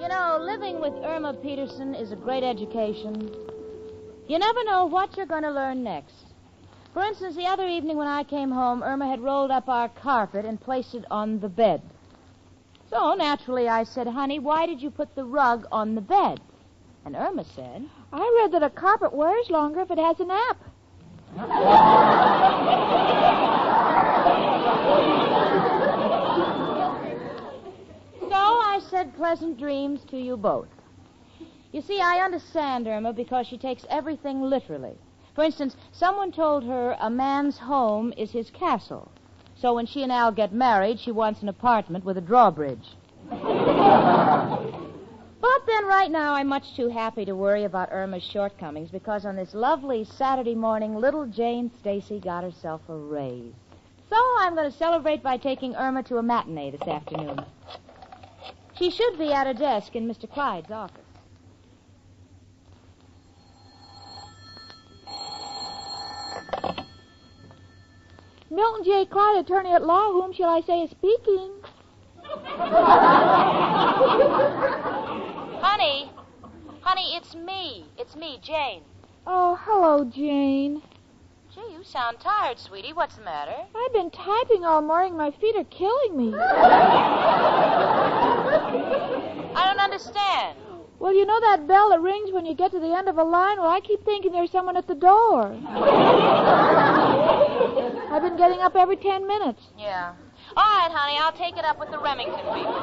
You know, living with Irma Peterson is a great education. You never know what you're going to learn next. For instance, the other evening when I came home, Irma had rolled up our carpet and placed it on the bed. So, naturally, I said, honey, why did you put the rug on the bed? And Irma said, I read that a carpet wears longer if it has a nap. So I said pleasant dreams to you both. You see, I understand Irma because she takes everything literally. For instance, someone told her a man's home is his castle. So when she and Al get married, she wants an apartment with a drawbridge. But then right now I'm much too happy to worry about Irma's shortcomings because on this lovely Saturday morning, little Jane Stacy got herself a raise. So I'm going to celebrate by taking Irma to a matinee this afternoon. She should be at her desk in Mr. Clyde's office. Milton J. Clyde, attorney at law. Whom shall I say is speaking? Honey, it's me. It's me, Jane. Oh, hello, Jane. Gee, you sound tired, sweetie. What's the matter? I've been typing all morning. My feet are killing me. I don't understand. Well, you know that bell that rings when you get to the end of a line? Well, I keep thinking there's someone at the door. I've been getting up every 10 minutes. Yeah. All right, honey, I'll take it up with the Remington people.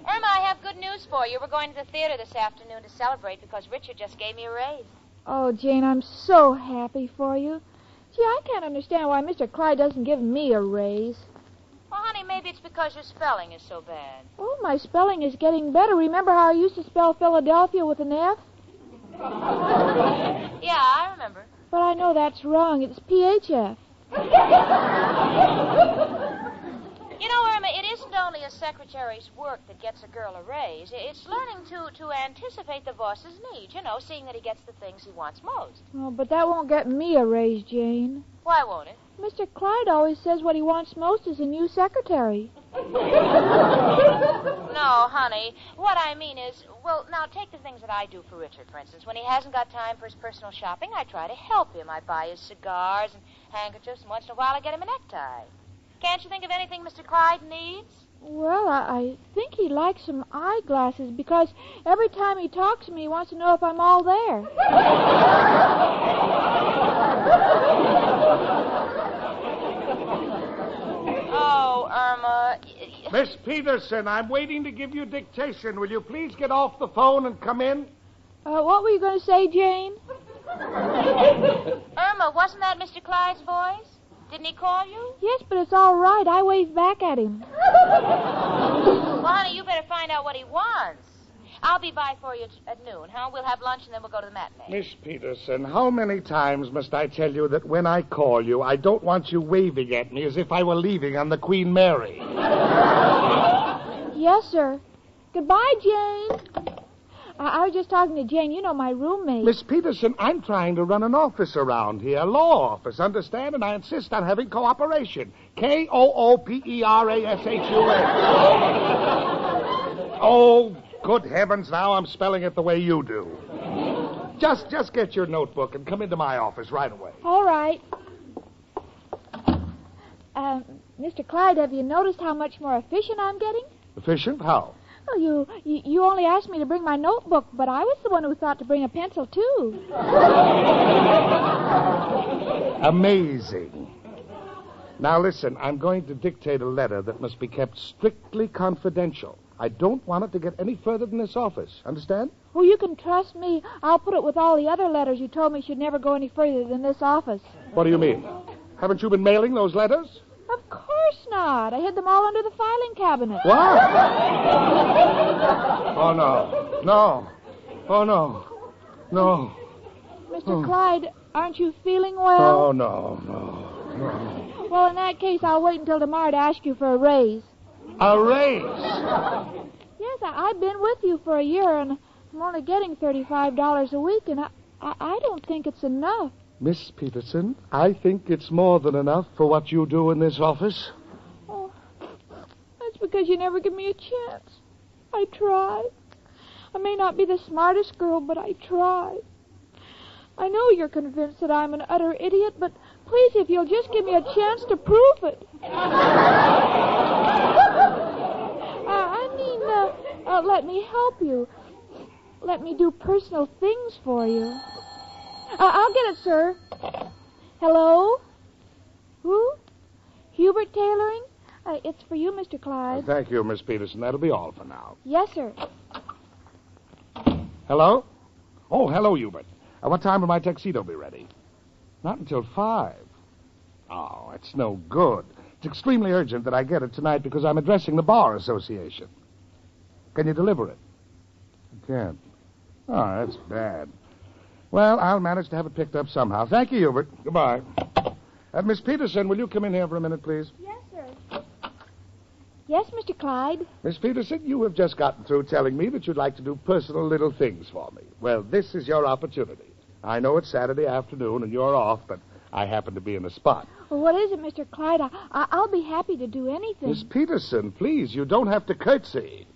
Irma, I have good news for you. We're going to the theater this afternoon to celebrate because Richard just gave me a raise. Oh, Jane, I'm so happy for you. Gee, I can't understand why Mr. Clyde doesn't give me a raise. Well, honey, maybe it's because your spelling is so bad. Oh, my spelling is getting better. Remember how I used to spell Philadelphia with an F? Yeah, I remember. But I know that's wrong. It's PHF. You know, Irma, it isn't only a secretary's work that gets a girl a raise. It's learning to anticipate the boss's needs, you know, seeing that he gets the things he wants most. Oh, but that won't get me a raise, Jane. Why won't it? Mr. Clyde always says what he wants most is a new secretary. No, honey. What I mean is, well, now take the things that I do for Richard, for instance. When he hasn't got time for his personal shopping, I try to help him. I buy his cigars and handkerchiefs, and once in a while I get him a necktie. Can't you think of anything Mr. Clyde needs? Well, I think he'd like some eyeglasses because every time he talks to me, he wants to know if I'm all there. Oh, Irma. Miss Peterson, I'm waiting to give you dictation. Will you please get off the phone and come in? What were you going to say, Jane? Irma, wasn't that Mr. Clyde's voice? Didn't he call you? Yes, but it's all right. I waved back at him. Well, honey, you better find out what he wants. I'll be by for you at noon, huh? We'll have lunch and then we'll go to the matinee. Miss Peterson, how many times must I tell you that when I call you, I don't want you waving at me as if I were leaving on the Queen Mary? Yes, sir. Goodbye, Jane. I was just talking to Jane. You know, my roommate. Miss Peterson, I'm trying to run an office around here, a law office, understand? And I insist on having cooperation. Kooperation. Oh, good heavens, now I'm spelling it the way you do. Just get your notebook and come into my office right away. All right. Mr. Clyde, have you noticed how much more efficient I'm getting? Efficient? How? Well, you only asked me to bring my notebook, but I was the one who thought to bring a pencil, too. Amazing. Now, listen, I'm going to dictate a letter that must be kept strictly confidential. I don't want it to get any further than this office. Understand? Well, you can trust me. I'll put it with all the other letters you told me should never go any further than this office. What do you mean? Haven't you been mailing those letters? Of course not. I hid them all under the filing cabinet. What? Oh, no. No. Oh, no. No. Mr. Clyde, aren't you feeling well? Oh, no. Well, in that case, I'll wait until tomorrow to ask you for a raise. A raise? Yes, I've been with you for a year, and I'm only getting $35 a week, and I don't think it's enough. Miss Peterson, I think it's more than enough for what you do in this office. Oh, that's because you never give me a chance. I try. I may not be the smartest girl, but I try. I know you're convinced that I'm an utter idiot, but please, if you'll just give me a chance to prove it. Let me help you. Let me do personal things for you. I'll get it, sir. Hello? Who? Hubert Tailoring? It's for you, Mr. Clyde. Thank you, Miss Peterson. That'll be all for now. Yes, sir. Hello? Oh, hello, Hubert. What time will my tuxedo be ready? Not until 5. Oh, it's no good. It's extremely urgent that I get it tonight because I'm addressing the Bar Association. Can you deliver it? I can't. Oh, that's bad. Well, I'll manage to have it picked up somehow. Thank you, Hubert. Goodbye. Miss Peterson, will you come in here for a minute, please? Yes, sir. Yes, Mr. Clyde. Miss Peterson, you have just gotten through telling me that you'd like to do personal little things for me. Well, this is your opportunity. I know it's Saturday afternoon and you're off, but I happen to be in the spot. Well, what is it, Mr. Clyde? I'll be happy to do anything. Miss Peterson, please, you don't have to curtsy.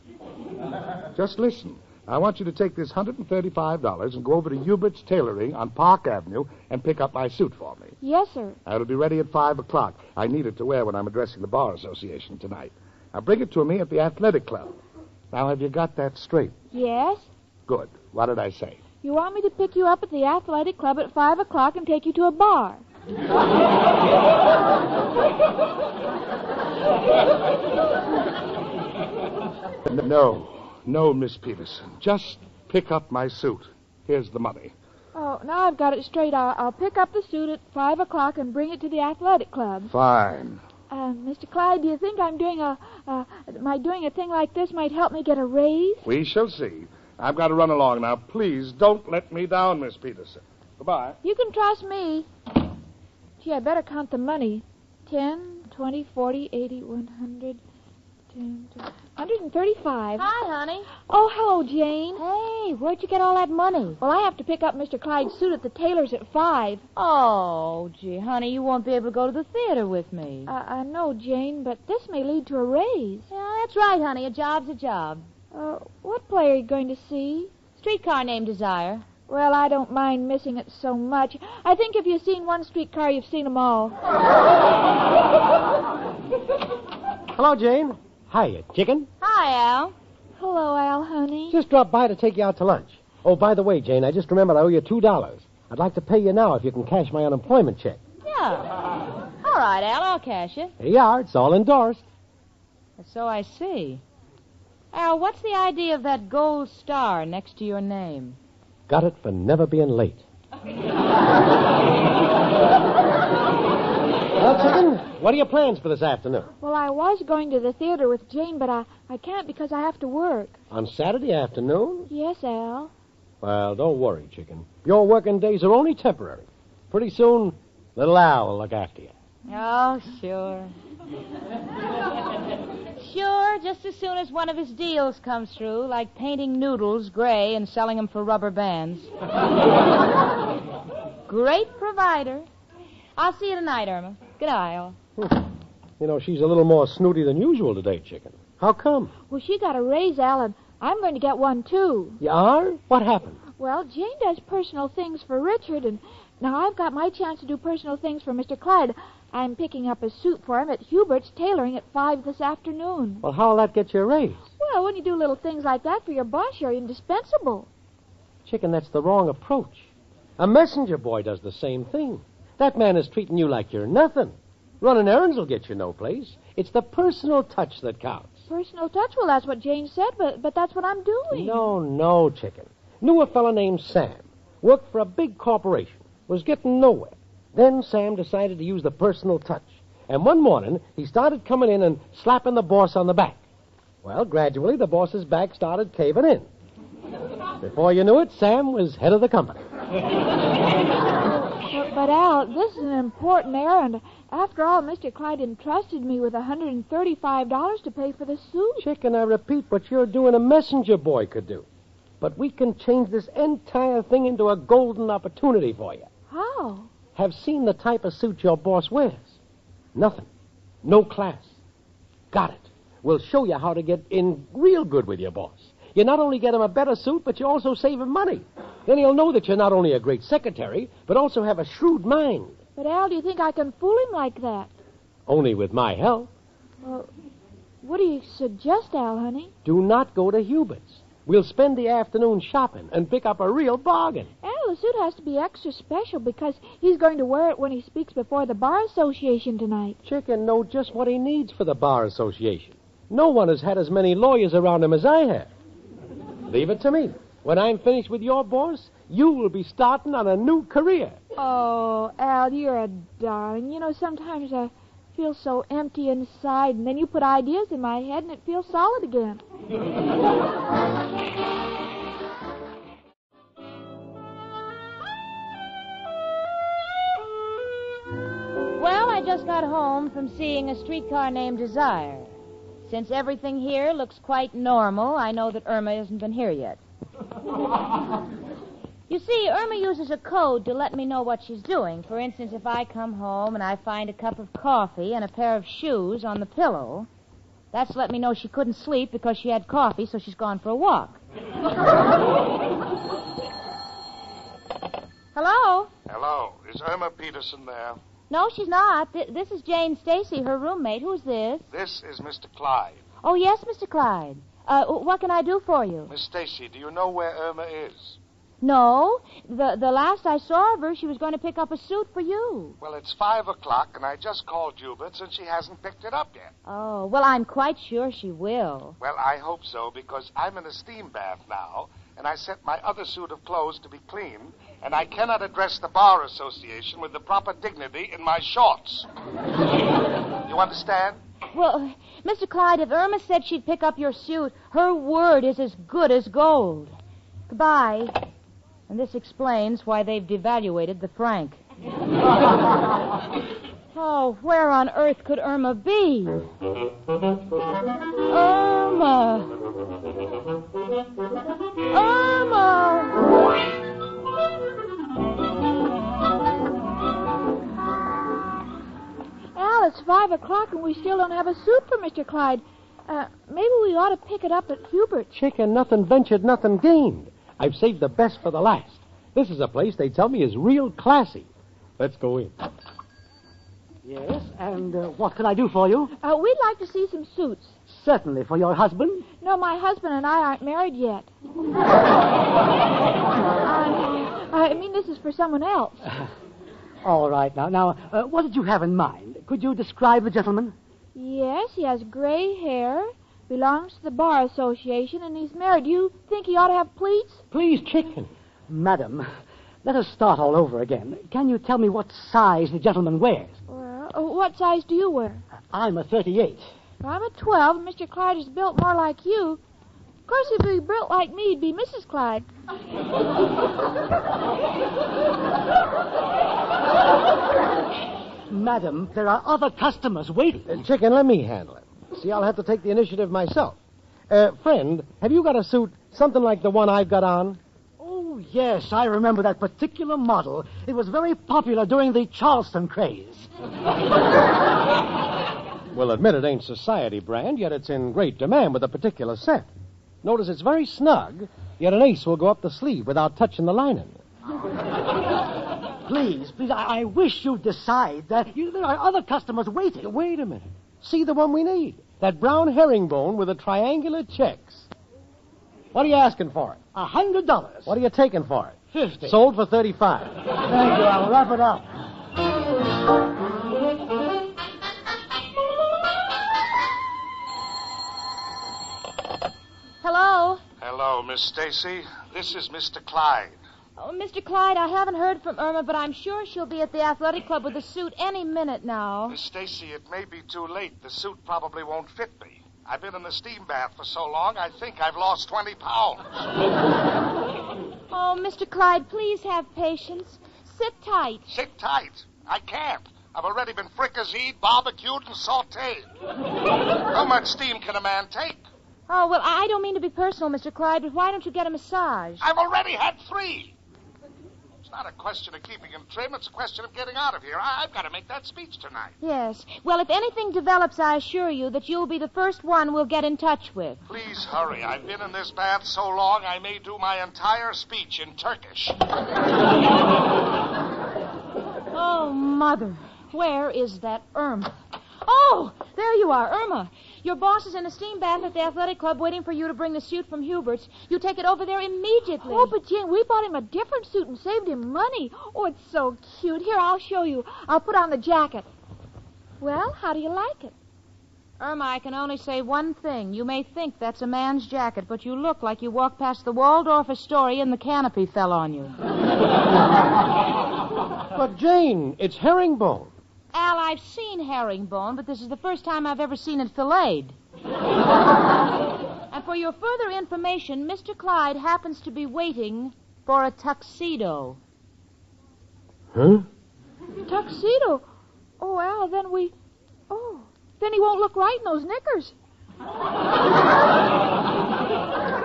Just listen. I want you to take this $135 and go over to Hubert's Tailoring on Park Avenue and pick up my suit for me. Yes, sir. It'll be ready at 5 o'clock. I need it to wear when I'm addressing the Bar Association tonight. Now, bring it to me at the Athletic Club. Now, have you got that straight? Yes? Good. What did I say? You want me to pick you up at the Athletic Club at 5 o'clock and take you to a bar? No, Miss Peterson. Just pick up my suit. Here's the money. Oh, now I've got it straight. I'll pick up the suit at 5 o'clock and bring it to the Athletic Club. Fine. Mr. Clyde, do you think I'm doing doing a thing like this might help me get a raise? We shall see. I've got to run along now. Please don't let me down, Miss Peterson. Goodbye. You can trust me. Gee, I better count the money. 10, 20, 40, 80, 100, 10, 135. Hi, honey. Oh, hello, Jane. Hey, where'd you get all that money? Well, I have to pick up Mr. Clyde's suit at the tailor's at 5. Oh, gee, honey, you won't be able to go to the theater with me. I know, Jane, but this may lead to a raise. Yeah, that's right, honey. A job's a job. What play are you going to see? Streetcar named Desire. Well, I don't mind missing it so much. I think if you've seen one streetcar, you've seen them all. Hello, Jane. Hiya, chicken. Hi, Al. Hello, Al, honey. Just dropped by to take you out to lunch. Oh, by the way, Jane, I just remembered I owe you $2. I'd like to pay you now if you can cash my unemployment check. Yeah. All right, Al, I'll cash it. Here you are. It's all endorsed. So I see. Al, what's the idea of that gold star next to your name? Got it for never being late. Well, chicken, what are your plans for this afternoon? Well, I was going to the theater with Jane, but I can't because I have to work. On Saturday afternoon? Yes, Al. Well, don't worry, chicken. Your working days are only temporary. Pretty soon, little Al will look after you. Oh, sure. Sure, just as soon as one of his deals comes through, like painting noodles gray and selling them for rubber bands. Great provider. I'll see you tonight, Irma. Good night, Al. You know, she's a little more snooty than usual today, chicken. How come? Well, she got a raise, Al, and I'm going to get one, too. You are? What happened? Well, Jane does personal things for Richard, and now I've got my chance to do personal things for Mr. Clyde. I'm picking up a suit for him at Hubert's Tailoring at 5 this afternoon. Well, how'll that get you a raise? Well, when you do little things like that for your boss, you're indispensable. Chicken, that's the wrong approach. A messenger boy does the same thing. That man is treating you like you're nothing. Running errands will get you no place. It's the personal touch that counts. Personal touch? Well, that's what Jane said, but that's what I'm doing. No, chicken. Knew a fella named Sam. Worked for a big corporation. Was getting nowhere. Then Sam decided to use the personal touch. And one morning, he started coming in and slapping the boss on the back. Well, gradually, the boss's back started caving in. Before you knew it, Sam was head of the company. But Al, this is an important errand. After all, Mr. Clyde entrusted me with $135 to pay for the suit. Chicken, I repeat, what you're doing a messenger boy could do. But we can change this entire thing into a golden opportunity for you. How? Have seen the type of suit your boss wears. Nothing. No class. Got it. We'll show you how to get in real good with your boss. You not only get him a better suit, but you also save him money. Then he'll know that you're not only a great secretary, but also have a shrewd mind. But, Al, do you think I can fool him like that? Only with my help. Well, what do you suggest, Al, honey? Do not go to Hubert's. We'll spend the afternoon shopping and pick up a real bargain. Al, the suit has to be extra special because he's going to wear it when he speaks before the Bar Association tonight. Chicken know just what he needs for the Bar Association. No one has had as many lawyers around him as I have. Leave it to me. When I'm finished with your boss, you will be starting on a new career. Oh, Al, you're a darling. You know, sometimes I feel so empty inside, and then you put ideas in my head, and it feels solid again. Well, I just got home from seeing a streetcar named Desire. Since everything here looks quite normal, I know that Irma hasn't been here yet. You see, Irma uses a code to let me know what she's doing. For instance, if I come home and I find a cup of coffee and a pair of shoes on the pillow, that's let me know she couldn't sleep because she had coffee, so she's gone for a walk. Hello? Hello. Is Irma Peterson there? No, she's not. This is Jane Stacy, her roommate. Who's this? This is Mr. Clyde. Oh, yes, Mr. Clyde. What can I do for you? Miss Stacy, do you know where Irma is? No. The last I saw of her, she was going to pick up a suit for you. Well, it's 5 o'clock, and I just called Hubert's, and she hasn't picked it up yet. Oh, well, I'm quite sure she will. Well, I hope so, because I'm in a steam bath now, and I sent my other suit of clothes to be cleaned, and I cannot address the Bar Association with the proper dignity in my shorts. You understand? Well, Mr. Clyde, if Irma said she'd pick up your suit, her word is as good as gold. Goodbye. And this explains why they've devaluated the franc. Oh, where on earth could Irma be? Irma! Irma! Al, it's 5 o'clock and we still don't have a suit for Mr. Clyde. Maybe we ought to pick it up at Hubert's. Chicken, nothing ventured, nothing gained. I've saved the best for the last. This is a place they tell me is real classy. Let's go in. Yes, and what can I do for you? We'd like to see some suits. Certainly, for your husband. No, my husband and I aren't married yet. I mean, this is for someone else. All right, now, what did you have in mind? Could you describe the gentleman? Yes, he has gray hair, belongs to the Bar Association, and he's married. Do you think he ought to have pleats? Please, Chicken. Madam, let us start all over again. Can you tell me what size the gentleman wears? Well, what size do you wear? I'm a 38. I'm a 12, and Mr. Clyde is built more like you. Of course, if he were built like me, he'd be Mrs. Clyde. Madam, there are other customers waiting. Chicken, let me handle it. See, I'll have to take the initiative myself. Friend, have you got a suit something like the one I've got on? Oh, yes, I remember that particular model. It was very popular during the Charleston craze. We'll admit it ain't society brand, yet it's in great demand with a particular set. Notice it's very snug, yet an ace will go up the sleeve without touching the lining. Please, I wish you'd decide that there are other customers waiting. Wait a minute. See the one we need. That brown herringbone with the triangular checks. What are you asking for it? $100. What are you taking for it? 50. Sold for 35. Thank you. I'll wrap it up. Hello? Hello, Miss Stacy. This is Mr. Clyde. Oh, Mr. Clyde, I haven't heard from Irma, but I'm sure she'll be at the athletic club with a suit any minute now. Miss Stacy, it may be too late. The suit probably won't fit me. I've been in the steam bath for so long, I think I've lost 20 pounds. Oh, Mr. Clyde, please have patience. Sit tight. Sit tight. I can't. I've already been fricasseed, barbecued, and sautéed. How much steam can a man take? Oh, well, I don't mean to be personal, Mr. Clyde, but why don't you get a massage? I've already had 3. It's not a question of keeping him trim. It's a question of getting out of here. I've got to make that speech tonight. Yes. Well, if anything develops, I assure you that you'll be the first one we'll get in touch with. Please hurry. I've been in this bath so long I may do my entire speech in Turkish. Oh, Mother. Where is that Irma? Oh, there you are, Irma. Your boss is in a steam bath at the athletic club waiting for you to bring the suit from Hubert's. You take it over there immediately. Oh, but Jane, we bought him a different suit and saved him money. Oh, it's so cute. Here, I'll show you. I'll put on the jacket. Well, how do you like it? Irma, I can only say one thing. You may think that's a man's jacket, but you look like you walked past the Waldorf Astoria and the canopy fell on you. But, Jane, it's herringbone. Al, I've seen herringbone, but this is the first time I've ever seen it filleted. And for your further information, Mr. Clyde happens to be waiting for a tuxedo. Huh? Tuxedo? Oh, Al, then we... Oh, then he won't look right in those knickers.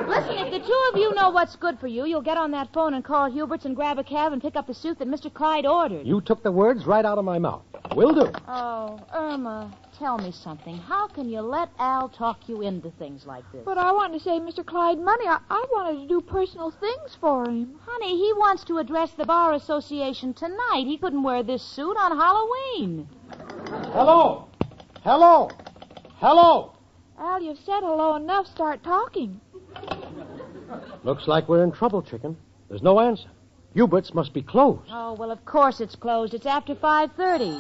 Listen, if the two of you know what's good for you, you'll get on that phone and call Hubert's and grab a cab and pick up the suit that Mr. Clyde ordered. You took the words right out of my mouth. Will do. Oh, Irma, tell me something. How can you let Al talk you into things like this? But I wanted to save Mr. Clyde money. I wanted to do personal things for him. Honey, he wants to address the Bar Association tonight. He couldn't wear this suit on Halloween. Hello. Hello. Hello. Al, you've said hello enough. Start talking. Looks like we're in trouble, Chicken. There's no answer. Hubert's must be closed. Oh, well, of course it's closed. It's after 5:30.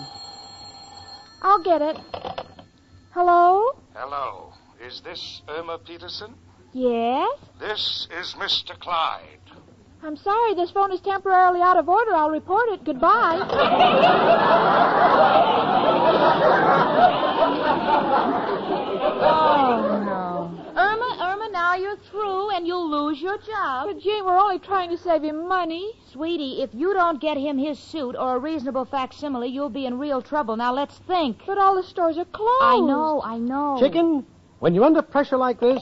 I'll get it. Hello? Hello. Is this Irma Peterson? Yes? This is Mr. Clyde. I'm sorry, this phone is temporarily out of order. I'll report it. Goodbye. Oh, no. Irma, now you're through and you'll lose your job. But, Jane, we're only trying to save him money. Sweetie, if you don't get him his suit or a reasonable facsimile, you'll be in real trouble. Now, let's think. But all the stores are closed. I know. Chicken, when you're under pressure like this,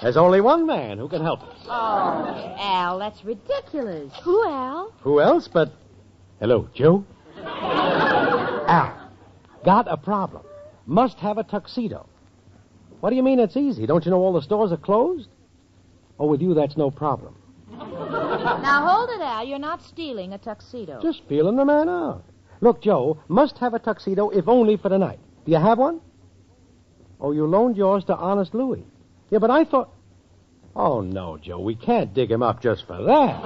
there's only one man who can help us. Oh, Al, that's ridiculous. Who, Al? Who else but... Hello, Joe? Al, got a problem. Must have a tuxedo. What do you mean it's easy? Don't you know all the stores are closed? Oh, with you, that's no problem. Now, hold it, Al. You're not stealing a tuxedo. Just feeling the man out. Look, Joe, must have a tuxedo if only for the night. Do you have one? Oh, you loaned yours to Honest Louis. Yeah, but I thought... Oh, no, Joe, we can't dig him up just for that.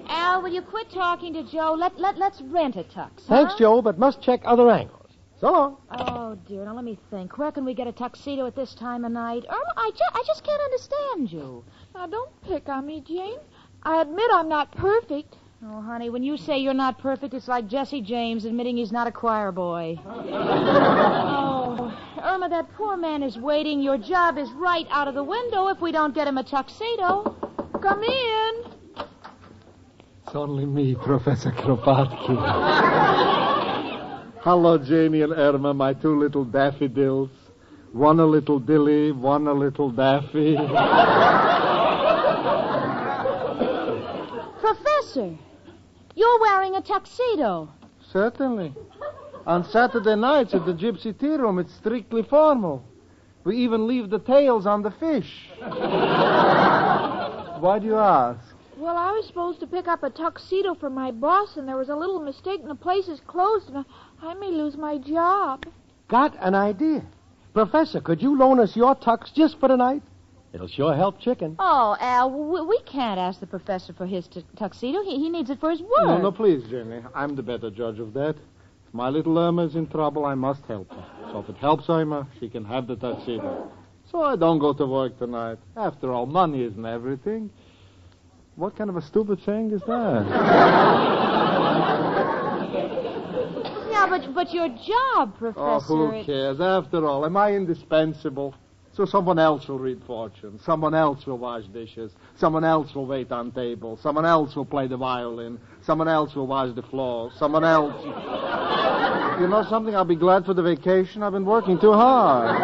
Al, will you quit talking to Joe? Let's rent a tux, huh? Thanks, Joe, but must check other angles. So long. Oh, dear. Now, let me think. Where can we get a tuxedo at this time of night? Irma, I just can't understand you. Now, don't pick on me, Jane. I admit I'm not perfect. Oh, honey, when you say you're not perfect, it's like Jesse James admitting he's not a choir boy. Oh, Irma, that poor man is waiting. Your job is right out of the window if we don't get him a tuxedo. Come in. It's only me, Professor Kropotkin. Hello, Janie and Irma, my two little daffodils. One a little dilly, one a little daffy. Professor, you're wearing a tuxedo. Certainly. On Saturday nights at the Gypsy Tea Room, it's strictly formal. We even leave the tails on the fish. Why do you ask? Well, I was supposed to pick up a tuxedo for my boss, and there was a little mistake, and the place is closed, and I may lose my job. Got an idea. Professor, could you loan us your tux just for tonight? It'll sure help Chicken. Oh, Al, we can't ask the professor for his tuxedo. He needs it for his work. No, please, Jenny. I'm the better judge of that. If my little Irma's in trouble, I must help her. So if it helps Irma, she can have the tuxedo. So I don't go to work tonight. After all, money isn't everything. What kind of a stupid saying is that? Yeah, but your job, Professor... Oh, who cares? After all, am I indispensable? So someone else will read fortune. Someone else will wash dishes. Someone else will wait on tables. Someone else will play the violin. Someone else will wash the floor. Someone else... You know something? I'll be glad for the vacation. I've been working too hard.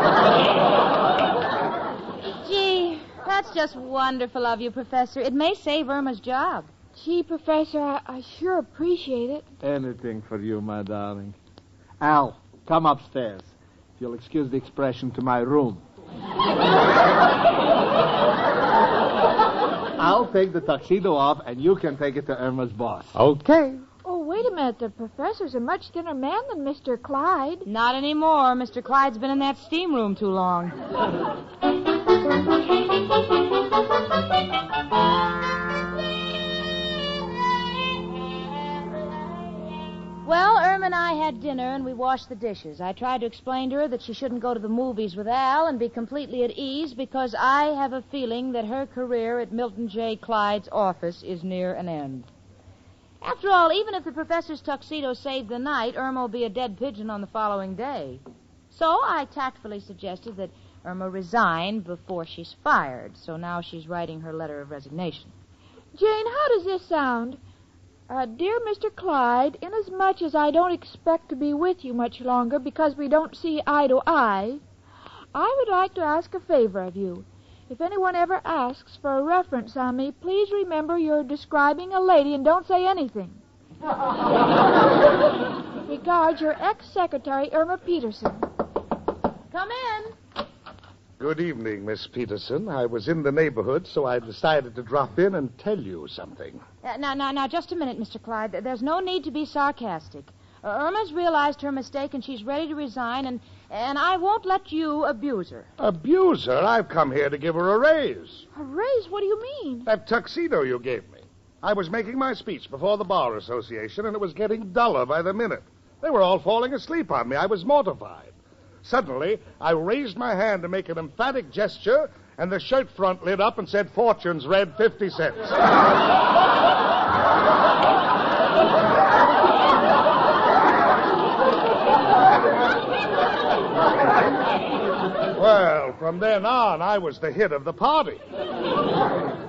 Gee, that's That's just wonderful of you, Professor. It may save Irma's job. Gee, Professor, I sure appreciate it. Anything for you, my darling. Al, come upstairs. If you'll excuse the expression, to my room. I'll take the tuxedo off, and you can take it to Irma's boss. Okay. Oh, wait a minute. The professor's a much thinner man than Mr. Clyde. Not anymore. Mr. Clyde's been in that steam room too long. Well, Irma and I had dinner, and we washed the dishes. I tried to explain to her that she shouldn't go to the movies with Al and be completely at ease because I have a feeling that her career at Milton J. Clyde's office is near an end. After all, even if the professor's tuxedo saved the night, Irma will be a dead pigeon on the following day. So I tactfully suggested that Irma resign before she's fired, so now she's writing her letter of resignation. Jane, how does this sound? Dear Mr. Clyde, inasmuch as I don't expect to be with you much longer because we don't see eye to eye, I would like to ask a favor of you. If anyone ever asks for a reference on me, please remember you're describing a lady and don't say anything. Regards, your ex-secretary, Irma Peterson. Come in. Good evening, Miss Peterson. I was in the neighborhood, so I decided to drop in and tell you something. Now, just a minute, Mr. Clyde. There's no need to be sarcastic. Irma's realized her mistake, and she's ready to resign, and I won't let you abuse her. Abuse her? I've come here to give her a raise. A raise? What do you mean? That tuxedo you gave me. I was making my speech before the Bar Association, and it was getting duller by the minute. They were all falling asleep on me. I was mortified. Suddenly, I raised my hand to make an emphatic gesture, and the shirt front lit up and said, "Fortunes read 50 cents." Well, from then on, I was the hit of the party.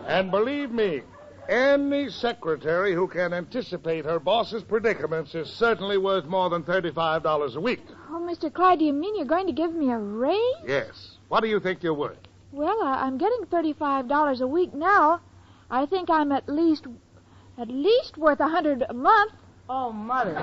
And believe me, any secretary who can anticipate her boss's predicaments is certainly worth more than $35 a week. Oh, Mr. Clyde, do you mean you're going to give me a raise? Yes. What do you think you're worth? Well, I'm getting $35 a week now. I think I'm at least worth $100 a month. Oh, Mother.